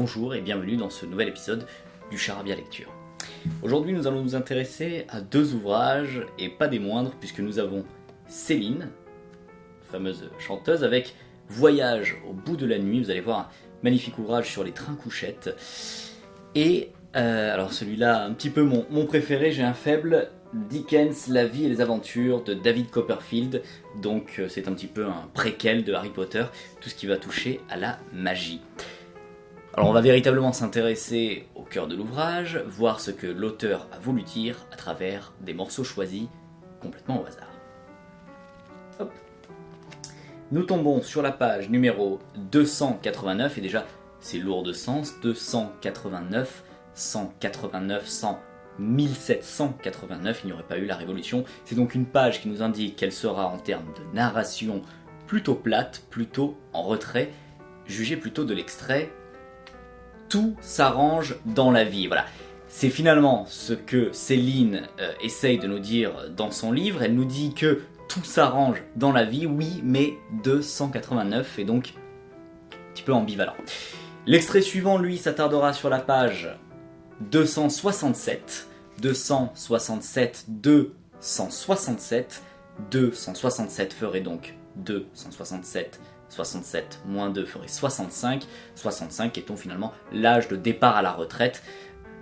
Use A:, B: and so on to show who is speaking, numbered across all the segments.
A: bonjour et bienvenue dans ce nouvel épisode du Charabia Lecture. Aujourd'hui nous allons nous intéresser à deux ouvrages et pas des moindres puisque nous avons Céline, fameuse chanteuse, avec Voyage au bout de la nuit, vous allez voir un magnifique ouvrage sur les trains couchettes. Et alors celui-là un petit peu mon préféré, j'ai un faible, Dickens, La vie et les aventures de David Copperfield. Donc c'est un petit peu un préquel de Harry Potter, tout ce qui va toucher à la magie. Alors on va véritablement s'intéresser au cœur de l'ouvrage, voir ce que l'auteur a voulu dire à travers des morceaux choisis complètement au hasard. Hop. Nous tombons sur la page numéro 289, et déjà c'est lourd de sens, 289, 189, 100, 1789, il n'y aurait pas eu la Révolution. C'est donc une page qui nous indique qu'elle sera en termes de narration plutôt plate, plutôt en retrait, jugez plutôt de l'extrait. Tout s'arrange dans la vie, voilà. C'est finalement ce que Céline essaye de nous dire dans son livre. Elle nous dit que tout s'arrange dans la vie, oui, mais 289, et donc un petit peu ambivalent. L'extrait suivant, lui, s'attardera sur la page 267, 267, 267, 267 ferait donc 267, 67 moins 2 ferait 65, 65 étant finalement l'âge de départ à la retraite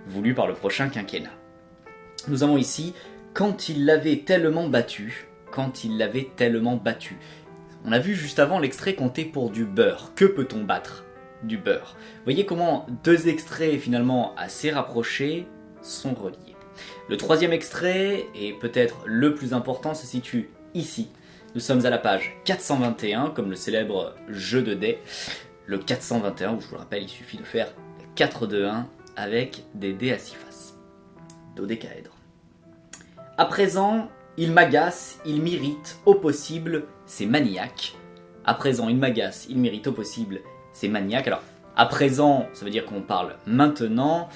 A: voulu par le prochain quinquennat. Nous avons ici « Quand il l'avait tellement battu », quand il l'avait tellement battu. On a vu juste avant l'extrait compter pour du beurre. Que peut-on battre ? Du beurre. Vous voyez comment deux extraits finalement assez rapprochés sont reliés. Le troisième extrait, et peut-être le plus important, se situe ici. Nous sommes à la page 421, comme le célèbre jeu de dés. Le 421, où je vous le rappelle, il suffit de faire 4 de 1 avec des dés à 6 faces. Dodécaèdre. À présent, il m'agace, il m'irrite, au possible, c'est maniaque. À présent, il m'agace, il m'irrite, au possible, c'est maniaque. Alors, à présent, ça veut dire qu'on parle maintenant.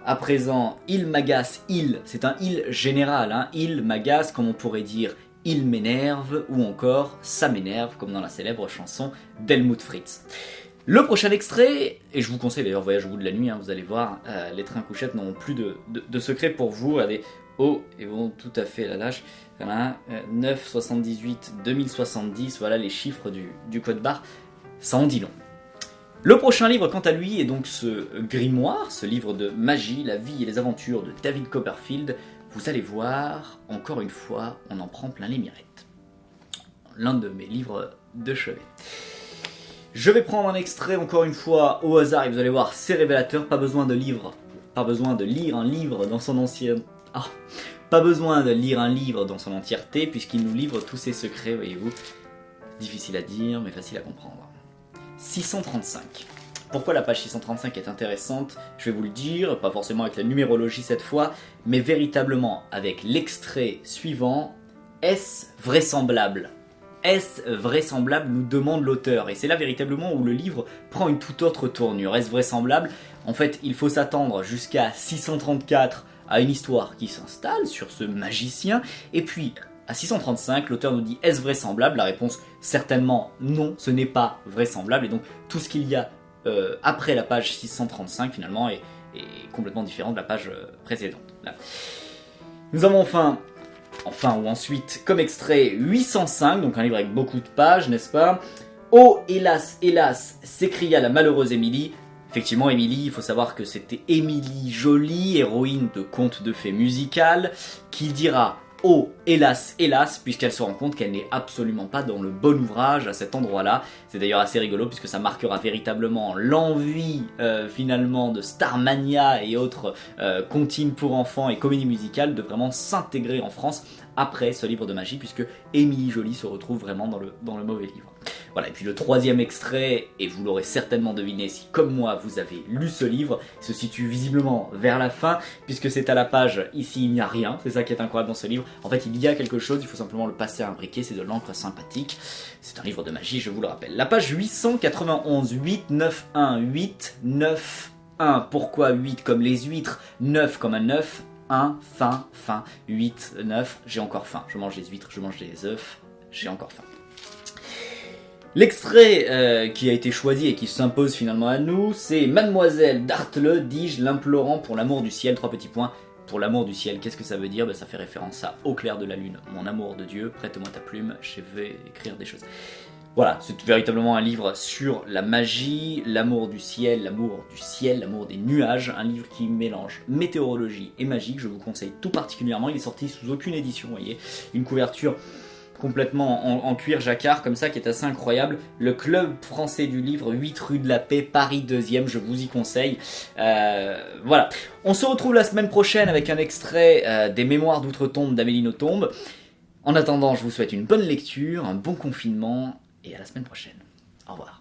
A: À présent, il m'agace, il, c'est un il général, hein. Il m'agace, comme on pourrait dire il m'énerve, ou encore ça m'énerve, comme dans la célèbre chanson d'Helmut Fritz. Le prochain extrait, et je vous conseille d'ailleurs Voyage au bout de la nuit, hein, vous allez voir, les trains couchettes n'ont plus de secret pour vous. Regardez, oh, et vont tout à fait la lâche. Voilà, 9, 78, 2070, voilà les chiffres du code barre, ça en dit long. Le prochain livre, quant à lui, est donc ce grimoire, ce livre de magie, La vie et les aventures de David Copperfield. Vous allez voir, encore une fois, on en prend plein les mirettes. L'un de mes livres de chevet. Je vais prendre un extrait, encore une fois, au hasard, et vous allez voir, c'est révélateur. Pas besoin de lire un livre dans son ancienne... Ah, pas besoin de lire un livre dans son entièreté, puisqu'il nous livre tous ses secrets, voyez-vous. Difficile à dire, mais facile à comprendre. 635. Pourquoi la page 635 est intéressante ? Je vais vous le dire, pas forcément avec la numérologie cette fois, mais véritablement avec l'extrait suivant. Est-ce vraisemblable ? Est-ce vraisemblable, nous demande l'auteur. Et c'est là véritablement où le livre prend une toute autre tournure. Est-ce vraisemblable ? En fait, il faut s'attendre jusqu'à 634 à une histoire qui s'installe sur ce magicien. Et puis, à 635, l'auteur nous dit « Est-ce vraisemblable ?» La réponse, certainement non, ce n'est pas vraisemblable. Et donc, tout ce qu'il y a après la page 635, finalement, est complètement différent de la page précédente. Là. Nous avons ensuite, comme extrait 805, donc un livre avec beaucoup de pages, n'est-ce pas ? « Oh, hélas, hélas !» s'écria la malheureuse Émilie. Effectivement, Émilie, il faut savoir que c'était Émilie Joly, héroïne de contes de fées musicales, qui dira « Oh, hélas, hélas !» puisqu'elle se rend compte qu'elle n'est absolument pas dans le bon ouvrage à cet endroit-là. C'est d'ailleurs assez rigolo puisque ça marquera véritablement l'envie finalement de Starmania et autres comptines pour enfants et comédies musicales de vraiment s'intégrer en France après ce livre de magie, puisque Émilie Joly se retrouve vraiment dans le mauvais livre. Voilà, et puis le troisième extrait, et vous l'aurez certainement deviné si comme moi vous avez lu ce livre, se situe visiblement vers la fin, puisque c'est à la page, ici il n'y a rien, c'est ça qui est incroyable dans ce livre. En fait il y a quelque chose, il faut simplement le passer à un briquet, c'est de l'encre sympathique, c'est un livre de magie, je vous le rappelle. La page 891, 8, 9, 1, 8, 9, 1, pourquoi 8 comme les huîtres, 9 comme un 9, 1, faim, 8, 9, j'ai encore faim, je mange les huîtres, je mange les œufs, j'ai encore faim. L'extrait qui a été choisi et qui s'impose finalement à nous, c'est Mademoiselle Dartle, dis-je, l'implorant pour l'amour du ciel, 3 petits points. Pour l'amour du ciel, qu'est-ce que ça veut dire? Ça fait référence à Au clair de la lune, mon amour de Dieu, prête-moi ta plume, je vais écrire des choses. Voilà, c'est véritablement un livre sur la magie, l'amour du ciel, l'amour des nuages, un livre qui mélange météorologie et magie, que je vous conseille tout particulièrement, il est sorti sous aucune édition, vous voyez, une couverture complètement en cuir jacquard comme ça qui est assez incroyable. Le club français du livre, 8 rue de la Paix, Paris 2e, je vous y conseille. Voilà, on se retrouve la semaine prochaine avec un extrait des Mémoires d'Outre-Tombe d'Amélie Nothomb. En attendant, je vous souhaite une bonne lecture, un bon confinement et à la semaine prochaine. Au revoir.